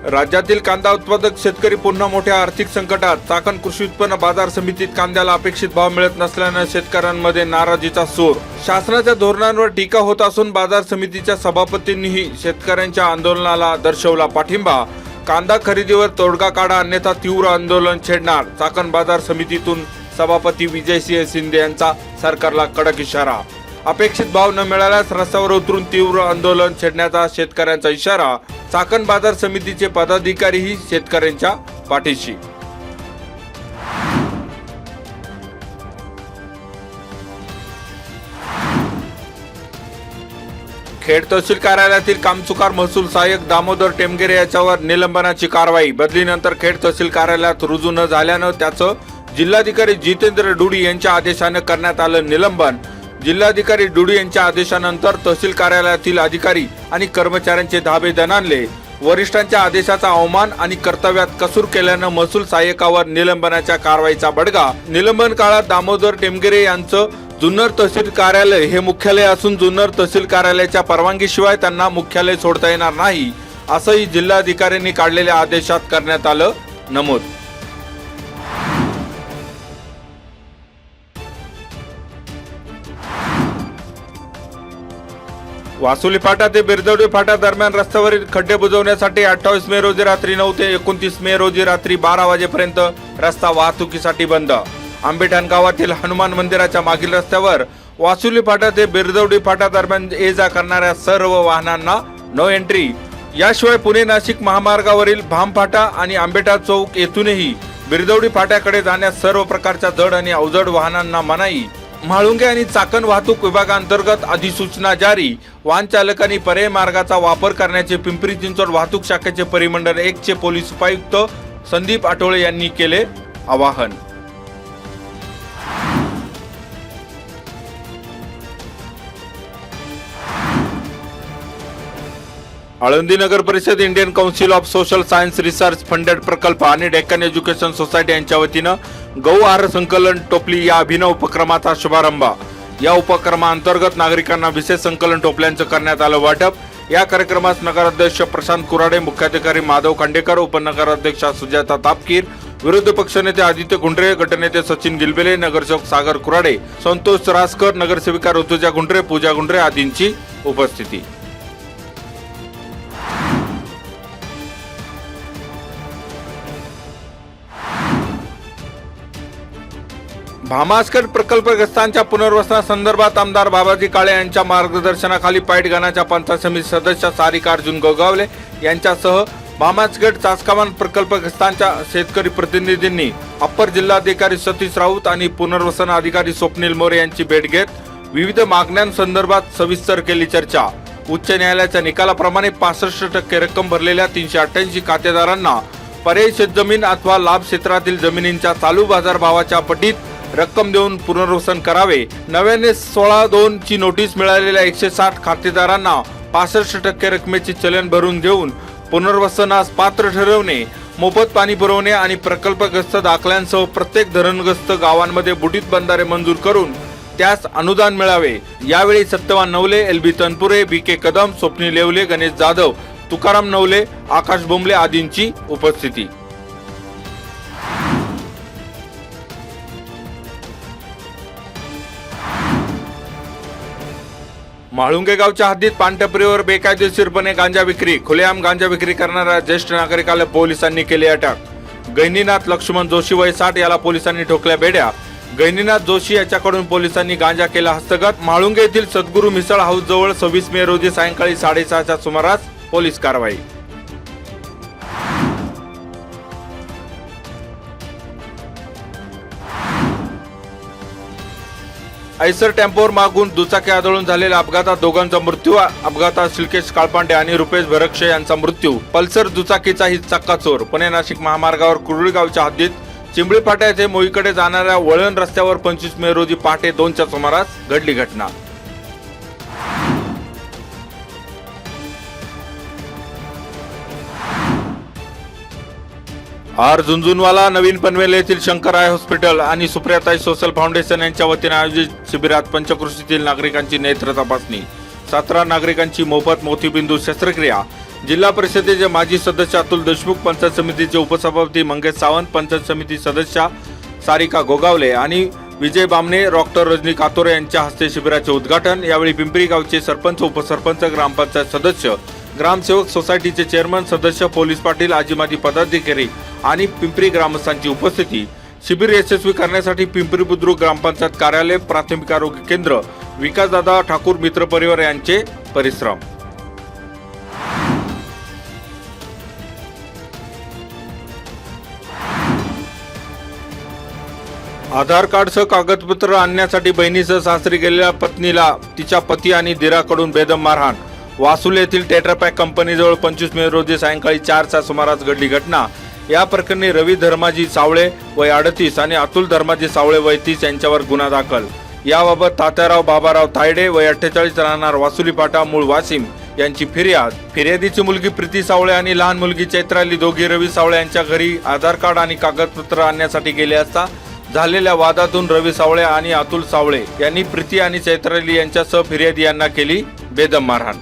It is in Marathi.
राज्यातील कांदा उत्पादक शेतकरी पुन्हा मोठ्या आर्थिक संकटात. चाकण कृषी उत्पन्न बाजार समितीत कांद्याला अपेक्षित भाव मिळत नसल्याने शेतकऱ्यांमध्ये नाराजीचा सूर. शासनाच्या धोरणांवर टीका होत असून बाजार समितीच्या सभापतींनीही शेतकऱ्यांच्या आंदोलनाला दर्शवला पाठिंबा. कांदा खरेदीवर तोडगा काढा अन्यथा तीव्र आंदोलन छेडणार. चाकण बाजार समितीतून सभापती विजयसिंह शिंदे यांचा सरकारला कडक इशारा. अपेक्षित भाव न मिळाल्यास रस्त्यावर उतरून तीव्र आंदोलन छेडण्याचा शेतकऱ्यांचा इशारा. चाकण बाजार समितीचे पदाधिकारीही शेतकऱ्यांच्या पाठीशी. खेड तहसील कार्यालयातील कामचुकार महसूल सहाय्यक दामोदर टेमगिरे याच्यावर निलंबनाची कारवाई. बदलीनंतर खेड तहसील कार्यालयात रुजू न झाल्यानं त्याचं जिल्हाधिकारी जितेंद्र डुडी यांच्या आदेशाने करण्यात आलं निलंबन. जिल्हाधिकारी डुडी यांच्या आदेशानंतर तहसील कार्यालयातील अधिकारी आणि कर्मचाऱ्यांचे धाबे दणाणले. वरिष्ठांच्या आदेशाचा अवमान आणि कर्तव्यात कसूर केल्यानं महसूल सहाय्यकावर निलंबनाच्या कारवाईचा बडगा. निलंबन काळात दामोदर टेमगिरे यांचं जुन्नर तहसील कार्यालय हे मुख्यालय असून जुन्नर तहसील कार्यालयाच्या परवानगीशिवाय त्यांना मुख्यालय सोडता येणार नाही असंही जिल्हाधिकाऱ्यांनी काढलेल्या आदेशात करण्यात आलं नमूद. वासुली फाटा ते बिरदवडी फाटा दरम्यान रस्त्यावरील खड्डे बुजवण्यासाठी 28 मे रोजी रात्री 9 ते 29 मे रोजी रात्री 12 वाजेपर्यंत रस्ता वाहतुकीसाठी बंद. आंबेठाण गावातील हनुमान मंदिराच्या मागील रस्त्यावर वासुली फाटा ते बिरदवडी फाटा दरम्यान ये जा करणाऱ्या सर्व वाहनांना नो एंट्री. याशिवाय पुणे नाशिक महामार्गावरील भाम फाटा आणि आंबेठाण चौक येथूनही बिरदवडी फाट्याकडे जाण्यास सर्व प्रकारच्या जड आणि अवजड वाहनांना मनाई. म्हाळुंगे आणि चाकण वाहतूक विभागांतर्गत अधिसूचना जारी. वाहन चालकांनी पर्यायी मार्गाचा वापर करण्याचे पिंपरी चिंचवड वाहतूक शाखेचे परिमंडळ 1 चे पोलीस उपायुक्त संदीप आठवळे यांनी केले आवाहन. आळंदी नगर परिषद Indian council of social science research funded प्रकल्प आणि डेक्कन एज्युकेशन सोसायटी यांच्या वतीनं गहू आहार संकलन टोपली या अभिनव उपक्रमाचा शुभारंभ. या उपक्रमाअंतर्गत नागरिकांना विशेष संकलन टोपल्यांचं करण्यात आलं वाटप. या कार्यक्रमास नगराध्यक्ष प्रशांत कुराडे, मुख्याधिकारी माधव खांडेकर, उपनगराध्यक्षा सुजाता तापकीर, विरोधी पक्षनेते आदित्य गुंडरे, गटनेते सचिन गिलबेले, नगरसेवक सागर कुराडे, संतोष रासकर, नगरसेविका ऋतुजा गुंडरे, पूजा गुंडरे आदींची उपस्थिती. भामासगड प्रकल्पग्रस्तांच्या पुनर्वसनासंदर्भात आमदार बाबाजी काळे यांच्या मार्गदर्शनाखाली पाईट गणाच्या पंचायत समिती सदस्य सारिका अर्जुन गोगावले यांच्यासह भामासगड चासकामान प्रकल्पग्रस्तांच्या शेतकरी प्रतिनिधींनी अप्पर जिल्हाधिकारी सतीश राऊत आणि पुनर्वसन अधिकारी स्वप्नील मोरे यांची भेट घेत विविध मागण्यांसंदर्भात सविस्तर केली चर्चा. उच्च न्यायालयाच्या निकालाप्रमाणे 65% रक्कम भरलेल्या 388 खातेदारांना पर्यायी शेतजमीन अथवा लाभ क्षेत्रातील जमिनींच्या चालू बाजार भावाच्या पटीत रक्कम देऊन पुनर्वसन करावे. नव्याने 16/2 ची नोटीस मिळालेल्या 160 खातेदारांना 65% रकमेची चलन भरून देऊन पुनर्वसनास पात्र ठरवणे. मोफत पाणी पुरवणे आणि प्रकल्पग्रस्त दाखल्यांसह प्रत्येक धरणग्रस्त गावांमध्ये बुडीत बंधारे मंजूर करून त्यास अनुदान मिळावे. यावेळी सत्यवान नवले, LB तनपुरे, BK कदम, स्वप्नील येवले, गणेश जाधव, तुकाराम नवले, आकाश बोंबले आदींची उपस्थिती. म्हाळुंगे गावच्या हद्दीत पानटपरीवर बेकायदेशीरपणे गांजा विक्री. खुलेआम गांजा विक्री करणाऱ्या ज्येष्ठ नागरिकाला पोलिसांनी केली अटक. गहिनीनाथ लक्ष्मण जोशी वय 60 याला पोलिसांनी ठोकल्या बेड्या. गहिनीनाथ जोशी याच्याकडून पोलिसांनी गांजा केला हस्तगत. म्हाळुंगे येथील सद्गुरू मिसळ हाऊस जवळ 26 मे रोजी सायंकाळी 6:30च्या सुमारास पोलीस कारवाई. ऐसर टेम्पोवर मागून दुचाकी आदळून झालेल्या अपघातात दोघांचा मृत्यू. अपघातात शिल्केश काळपांडे आणि रुपेश भरक्षे यांचा मृत्यू. पल्सर दुचाकीचा ही चक्काचोर. पुणे नाशिक महामार्गावर कुरळी गावच्या हद्दीत चिंबळी फाटा येथे मोईकडे जाणाऱ्या वळण रस्त्यावर 25 मे रोजी पहाटे 2च्या सुमारास घडली घटना. आर झुंझुनवाला, नवीन पनवेल येथील शंकराय हॉस्पिटल आणि सुप्रियाताई सोशल फाउंडेशन यांच्या वतीने आयोजित शिबिरात पंचकृषीतील नागरिकांची नेत्र तपासणी. 17 नागरिकांची मोफत मोतीबिंदू शस्त्रक्रिया. जिल्हा परिषदेचे माजी सदस्य अतुल देशमुख, पंचायत समितीचे उपसभापती मंगेश सावंत, पंचायत समिती सदस्या सारिका गोगावले आणि विजय बामणे, डॉक्टर रजनी कातोरे यांच्या हस्ते शिबिराचे उद्घाटन। यावेळी पिंपरी गावचे सरपंच, उपसरपंच, ग्रामपंचायत सदस्य, ग्रामसेवक, सोसायटीचे चेअरमन, सदस्य, पोलीस पाटील, आजी माजी पदाधिकारी आणि पिंपरी ग्रामस्थांची उपस्थिती। शिबिर यशस्वी करण्यासाठी पिंपरी बुद्रुक ग्रामपंचायत कार्यालय, प्राथमिक आरोग्य केंद्र, विकासदादा ठाकूर मित्र परिवार यांचे परिश्रम। आधार कार्डसह कागदपत्र आणण्यासाठी बहिणीसह सासरी गेलेल्या पत्नीला तिच्या पती आणि दिराकडून बेदम मारहाण। वासुल येथील टेट्रापॅक कंपनीजवळ 25 मे रोजी सायंकाळी 4च्या सुमारास घडली घटना। या प्रकरणी रवी धर्माजी सावळे वय 38 आणि अतुल धर्माजी सावळे वय 30 यांच्यावर गुन्हा दाखल। याबाबत तात्याराव बाबाराव तायडे वय 48 राहणार वासुली फाटा, मूळ वाशिम यांची फिर्याद। फिर्यादीची मुलगी प्रीती सावळे आणि लहान मुलगी चैत्राली दोघी रवी सावळे यांच्या घरी आधार कार्ड आणि कागदपत्र आणण्यासाठी गेले असता झालेल्या वादातून रवी सावळे आणि अतुल सावळे यांनी प्रीती आणि चैत्राली यांच्यासह फिर्यादी यांना केली बेदम मारहाण।